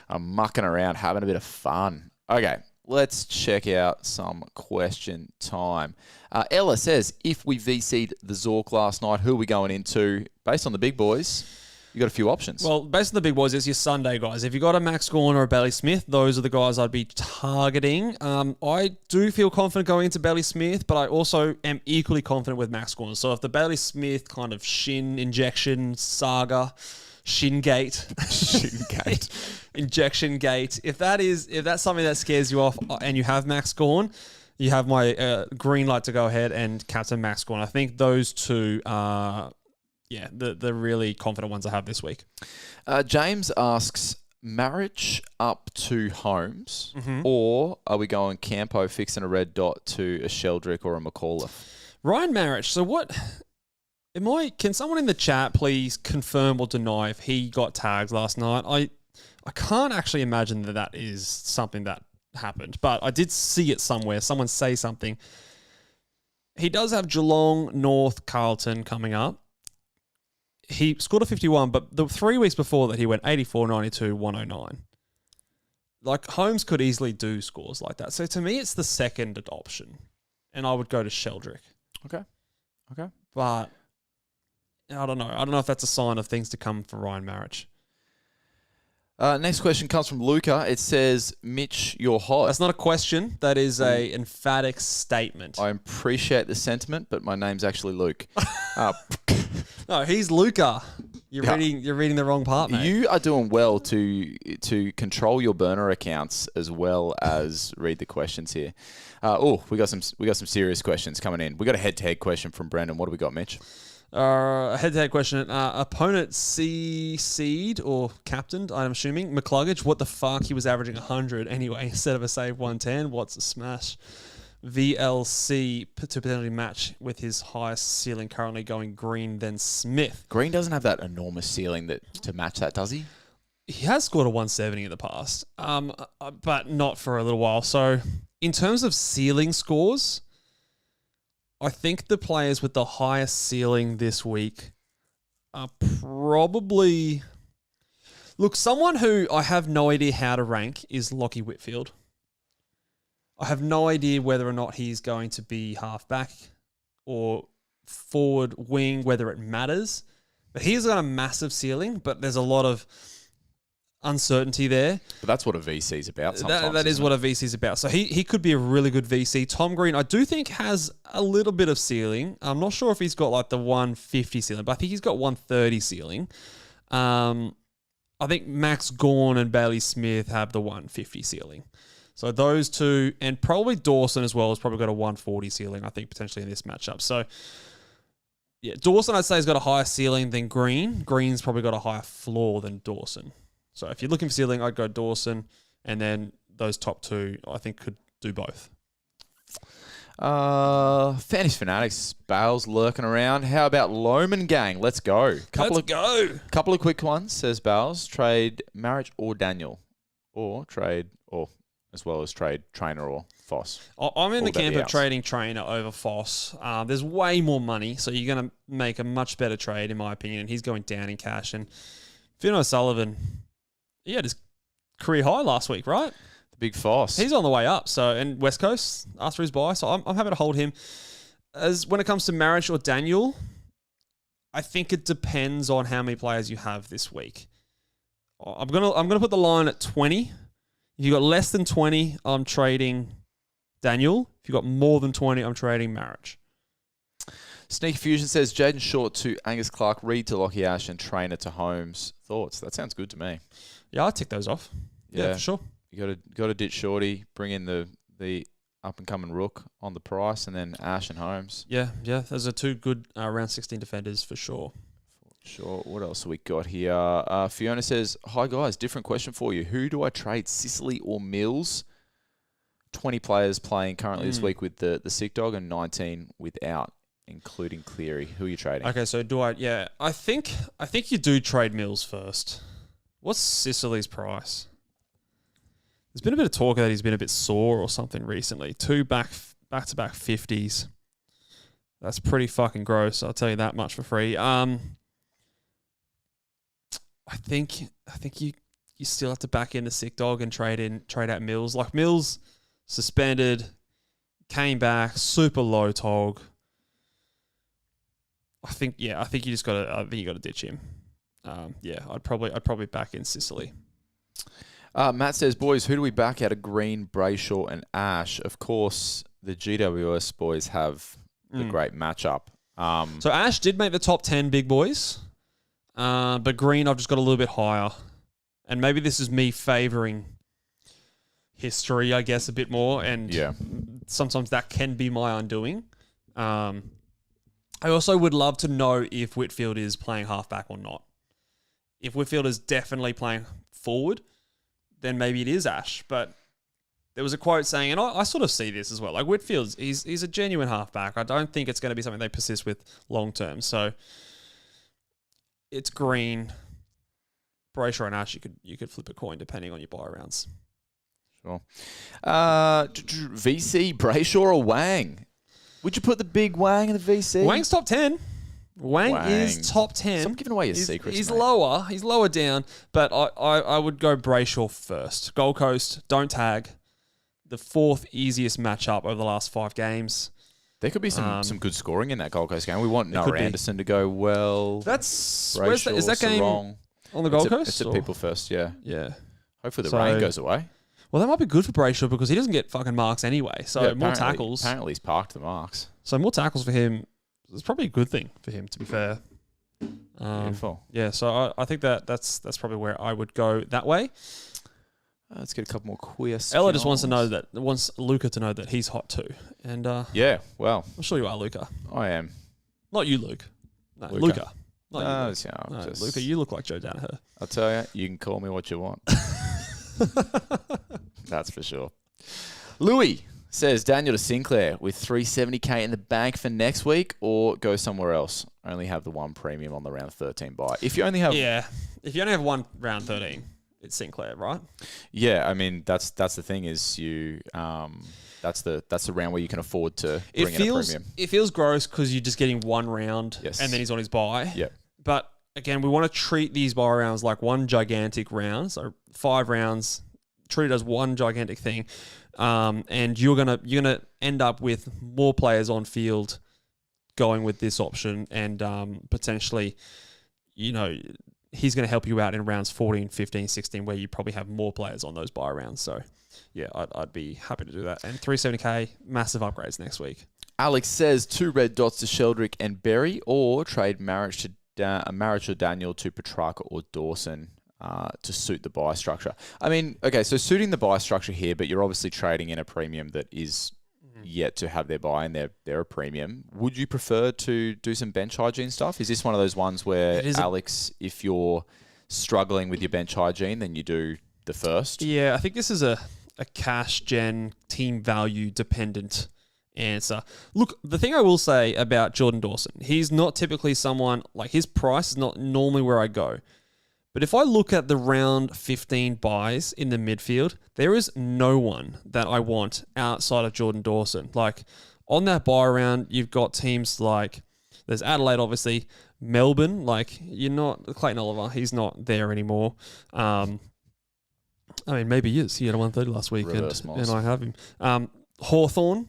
I'm mucking around, having a bit of fun. Okay, let's check out some question time. Ella says, if we VC'd the Zork last night, who are we going into? Based on the big boys, you got a few options. Well, based on the big boys, it's your Sunday guys. If you got a Max Gawn or a Bailey Smith, those are the guys I'd be targeting. I do feel confident going into Bailey Smith, but I also am equally confident with Max Gawn. So if the Bailey Smith kind of shin injection saga, shin gate, injection gate, if that's something that scares you off and you have Max Gawn, you have my green light to go ahead and captain Max Gawn. I think those two are the really confident ones I have this week. James asks, marriage up to Holmes, or are we going Campo fixing a red dot to a Sheldrick or a McAuliffe? Ryan Marriage. So what? Can someone in the chat please confirm or deny if he got tagged last night? I can't actually imagine that is something that happened, but I did see it somewhere. Someone say something. He does have Geelong, North, Carlton coming up. He scored a 51, but the 3 weeks before that, he went 84, 92, 109. Like, Holmes could easily do scores like that. So, to me, it's the second option. And I would go to Sheldrick. Okay. But, I don't know. I don't know if that's a sign of things to come for Ryan Marriage. Next question comes from Luca. It says, Mitch, you're hot. That's not a question. That is a emphatic statement. I appreciate the sentiment, but my name's actually Luke. No, he's Luca. You're Yeah. reading the wrong part, mate. You are doing well to control your burner accounts as well as read the questions here. We got some serious questions coming in. We got a head-to-head question from Brendan. What do we got, Mitch? A head-to-head question. Opponent seed or captained, I'm assuming. McCluggage, what the fuck? He was averaging 100 anyway instead of a save 110. What's a smash? VLC to potentially match with his highest ceiling currently going Green then Smith. Green doesn't have that enormous ceiling to match that, does he? He has scored a 170 in the past, but not for a little while. So in terms of ceiling scores, I think the players with the highest ceiling this week are probably... Look, someone who I have no idea how to rank is Lockie Whitfield. I have no idea whether or not he's going to be halfback or forward wing, whether it matters. But he's got a massive ceiling, but there's a lot of uncertainty there. But that's what a VC is about sometimes. That is what a VC is about. So he could be a really good VC. Tom Green, I do think, has a little bit of ceiling. I'm not sure if he's got like the 150 ceiling, but I think he's got 130 ceiling. I think Max Gawn and Bailey Smith have the 150 ceiling. So those two, and probably Dawson as well, has probably got a 140 ceiling, I think, potentially in this matchup. So, yeah, Dawson, I'd say, has got a higher ceiling than Green. Green's probably got a higher floor than Dawson. So if you're looking for ceiling, I'd go Dawson, and then those top two, I think, could do both. Fantasy Fanatics, Bales lurking around. How about Loman Gang? Let's go. Let's go. Couple of quick ones, says Bales. Trade Marriage or Daniel. Or trade, or as well as trade Trainer or Foss. I'm in the camp of outs. trading Trainer over Foss. There's way more money, so you're going to make a much better trade, in my opinion. And he's going down in cash. And Finn O'Sullivan, he had his career high last week, right? The big Foss. He's on the way up. So, and West Coast after his bye. So I'm happy to hold him. As when it comes to Marriage or Daniel, I think it depends on how many players you have this week. I'm gonna put the line at 20. If you got less than 20, I'm trading Daniel. If you got more than 20, I'm trading Marriage. Sneaky Fusion says Jaden Short to Angus Clark, Reed to Lockie Ash, and Trainer to Holmes. Thoughts? That sounds good to me. Yeah, I'll tick those off. Yeah, for sure. You got to ditch Shorty, bring in the up and coming Rook on the price, and then Ash and Holmes. Yeah. Those are two good round 16 defenders for sure. Sure. What else have we got here? Fiona says, "Hi guys, different question for you. Who do I trade, Sicily or Mills? 20 players playing currently this week with the sick dog, and 19 without, including Cleary. Who are you trading?" Okay, so do I? Yeah, I think you do trade Mills first. What's Sicily's price? There's been a bit of talk that he's been a bit sore or something recently. 2 back-to-back 50s. That's pretty fucking gross. I'll tell you that much for free. I think you still have to back in the sick dog and trade out Mills. Like Mills suspended, came back, super low tog. I think you just got to ditch him. I'd probably back in Sicily. Matt says, "Boys, who do we back out of Green, Brayshaw, and Ash?" Of course, the GWS boys have the great matchup. So Ash did make the top 10 big boys, but Green I've just got a little bit higher. And maybe this is me favouring history, I guess, a bit more. And sometimes that can be my undoing. I also would love to know if Whitfield is playing halfback or not. If Whitfield is definitely playing forward, then maybe it is Ash. But there was a quote saying, and I sort of see this as well, like Whitfield's, he's a genuine halfback. I don't think it's going to be something they persist with long term. So it's Green, Brayshaw and Ash. You could flip a coin depending on your buy rounds. Sure. VC, Brayshaw or Wang? Would you put the big Wang in the VC? Wang's top 10. Wang is top 10. Stop giving away your secrets, He's mate. lower. He's lower down. But I would go Brayshaw first. Gold Coast, don't tag. The 4th easiest matchup over the last 5 games. There could be some good scoring in that Gold Coast game. We want Noah Anderson to go well. That's Brayshaw, is that game Sarong. on the Gold Coast? It's at People First, yeah. Yeah. Hopefully the rain goes away. Well, that might be good for Brayshaw because he doesn't get fucking marks anyway. So Yeah, more tackles. Apparently he's parked the marks. So more tackles for him. It's probably a good thing for him, to be fair. Beautiful. Yeah, so I think that's probably where I would go that way. Let's get a couple more questions. Ella just wants Luca to know that he's hot too. And yeah, well, I'm sure you are, Luca. I am. Not you, Luke. No, Luca. Luca. Not you, No, Luke. yeah, No, Luca, you look like Joe Danaher. I'll tell you, you can call me what you want. That's for sure. Louis says, "Daniel to Sinclair with 370k in the bank for next week, or go somewhere else. Only have the one premium on the round 13 buy." If you only have if you only have one round 13, it's Sinclair, right? Yeah, I mean that's the thing is you that's the round where you can afford to bring in a premium. It feels gross because you're just getting one round, Yes. and then he's on his bye. Yeah. But again, we want to treat these bye rounds like one gigantic round. So 5 rounds, treat it as one gigantic thing. And you're gonna end up with more players on field going with this option, and potentially, he's going to help you out in rounds 14, 15, 16, where you probably have more players on those bye rounds. So, yeah, I'd be happy to do that. And 370k, massive upgrades next week. Alex says 2 red dots to Sheldrick and Berry, or trade Marriage or Daniel to Petrarca or Dawson. To suit the buy structure. I mean, okay, so suiting the buy structure here, but you're obviously trading in a premium that is yet to have their buy and they're a premium. Would you prefer to do some bench hygiene stuff? Is this one of those ones where, Alex, if you're struggling with your bench hygiene, then you do the first? Yeah, I think this is a cash gen team value dependent answer. Look, the thing I will say about Jordan Dawson, he's not typically someone, like his price is not normally where I go. But if I look at the round 15 buys in the midfield, there is no one that I want outside of Jordan Dawson. Like, on that buy round, you've got teams like, there's Adelaide, obviously, Melbourne, like you're not Clayton Oliver. He's not there anymore. I mean, maybe he is. He had a 130 last week, and I have him. Hawthorn,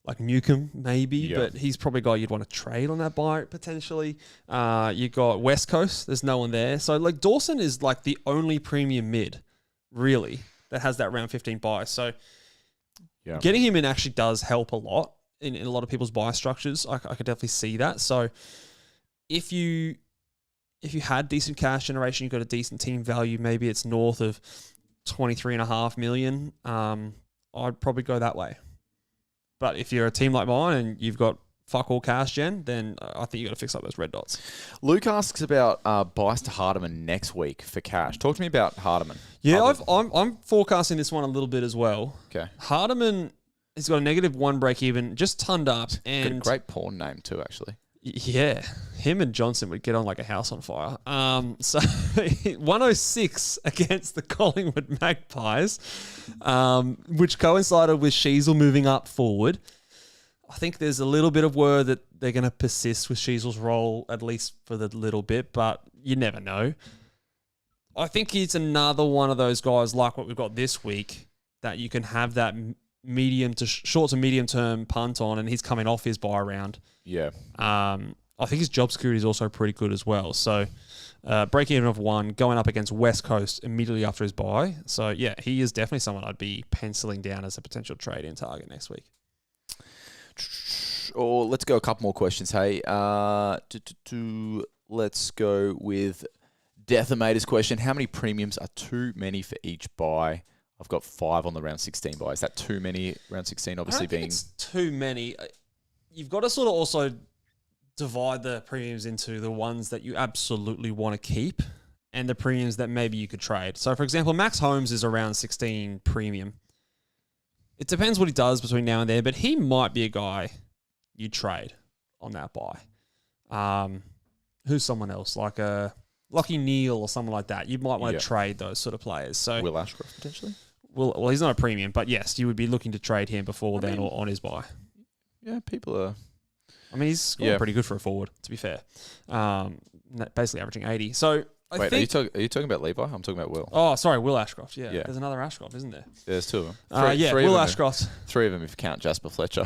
like Newcomb, maybe, but he's probably a guy you'd want to trade on that buy potentially. You got West Coast. There's no one there. So like Dawson is like the only premium mid, really, that has that round 15 buy. So getting him in actually does help a lot in a lot of people's buy structures. I could definitely see that. So if you had decent cash generation, you got a decent team value, maybe it's north of 23.5 million. I'd probably go that way. But if you're a team like mine and you've got fuck all cash gen, then I think you got to fix up those red dots. Luke asks about buys to Hardeman next week for cash. Talk to me about Hardeman. Yeah, I'm forecasting this one a little bit as well. Okay. Hardeman has got a -1 break even, just tonned up, and got a great porn name too, actually. Yeah, him and Johnson would get on like a house on fire. So 106 against the Collingwood Magpies, which coincided with Sheasel moving up forward. I think there's a little bit of word that they're going to persist with Sheasel's role, at least for the little bit, but you never know. I think he's another one of those guys like what we've got this week that you can have that short to medium term punt on, and he's coming off his buy round. Yeah. I think his job security is also pretty good as well. So break even of 1, going up against West Coast immediately after his buy. So yeah, he is definitely someone I'd be penciling down as a potential trade-in target next week. Or let's go a couple more questions. Hey, let's go with Deathamator's question. How many premiums are too many for each buy? I've got 5 on the round 16 buy. Is that too many? Round 16 obviously being... it's too many. You've got to sort of also divide the premiums into the ones that you absolutely want to keep and the premiums that maybe you could trade. So, for example, Max Holmes is around 16 premium. It depends what he does between now and then, but he might be a guy you trade on that buy. Who's someone else? Like a Lockie Neal or someone like that. You might want to trade those sort of players. So Will Ashcroft, potentially? Well, he's not a premium, but yes, you would be looking to trade him before then or on his buy. Yeah, people are... I mean, he's scoring pretty good for a forward, to be fair. Basically averaging 80. So Wait, are you talking about Levi? I'm talking about Will. Oh, sorry, Will Ashcroft. Yeah. There's another Ashcroft, isn't there? There's 2 of them. Three Will Ashcroft. 3 of them if you count Jasper Fletcher.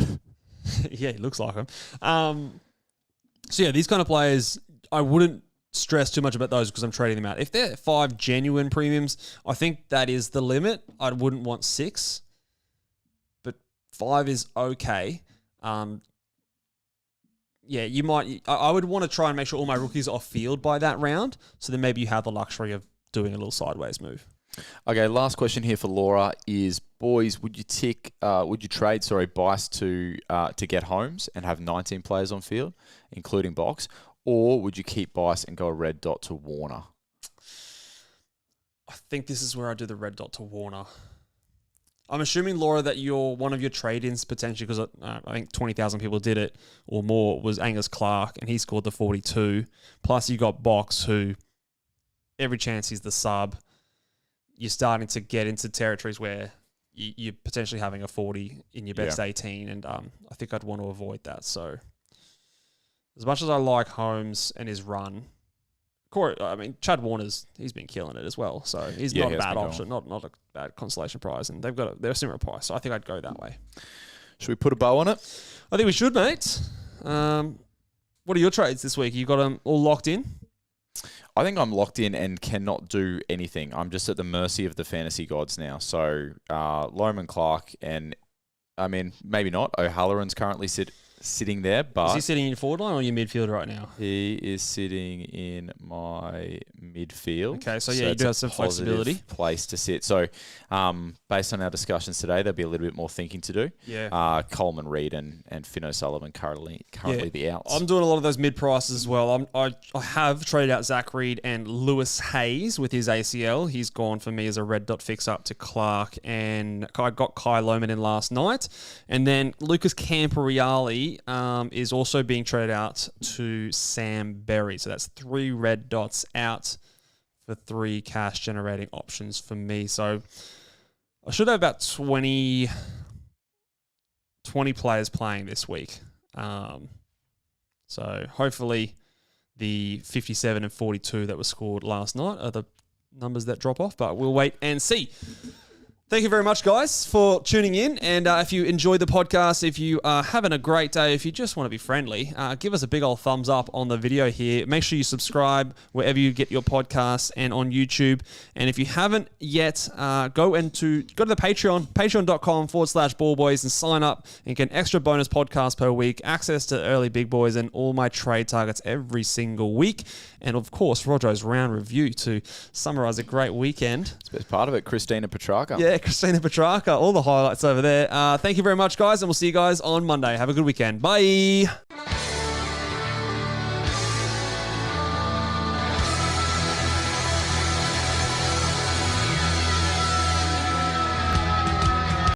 Yeah, he looks like him. So yeah, these kind of players, I wouldn't stress too much about those because I'm trading them out. If they're 5 genuine premiums, I think that is the limit. I wouldn't want 6, but 5 is okay. Yeah, you might. I would want to try and make sure all my rookies are off field by that round, so then maybe you have the luxury of doing a little sideways move. Okay, last question here for Laura is: boys, would you trade Bice to get Holmes and have 19 players on field, including Box, or would you keep Bice and go a red dot to Warner? I think this is where I do the red dot to Warner. I'm assuming, Laura, that one of your trade-ins potentially, because I think 20,000 people did it or more, was Angus Clark, and he scored the 42. Plus, you got Box, who every chance he's the sub. You're starting to get into territories where you're potentially having a 40 in your best 18, and I think I'd want to avoid that. So, as much as I like Holmes and his run, Chad Warner's, he's been killing it as well. So he's not a bad option, not a bad consolation prize, and they're a similar price. So I think I'd go that way. Should we put a bow on it? I think we should, mate. What are your trades this week? You got them all locked in? I think I'm locked in and cannot do anything. I'm just at the mercy of the fantasy gods now. So Loman Clark and, I mean, maybe not. O'Halloran's currently sitting there, but... Is he sitting in your forward line or your midfield right now? He is sitting in my midfield. Okay, so you do have some flexibility. Place to sit. So, based on our discussions today, there'll be a little bit more thinking to do. Yeah. Coleman Reid and Finn O'Sullivan currently the outs. I'm doing a lot of those mid prices as well. I have traded out Zach Reid and Lewis Hayes with his ACL. He's gone for me as a red dot fix up to Clark, and I got Kai Loman in last night, and then Lucas Camporeale is also being traded out to Sam Berry. So that's 3 red dots out for 3 cash generating options for me. So I should have about 20 players playing this week. So hopefully the 57 and 42 that were scored last night are the numbers that drop off, but we'll wait and see. Thank you very much, guys, for tuning in. And if you enjoyed the podcast, if you are having a great day, if you just want to be friendly, give us a big old thumbs up on the video here. Make sure you subscribe wherever you get your podcasts and on YouTube. And if you haven't yet, go to the Patreon, patreon.com/ballboys, and sign up and get an extra bonus podcast per week, access to early big boys and all my trade targets every single week. And of course, Rodro's round review to summarize a great weekend. It's the best part of it, Christina Petrarca. Yeah, Christina Petrarca, all the highlights over there. Thank you very much, guys, and we'll see you guys on Monday. Have a good weekend. Bye.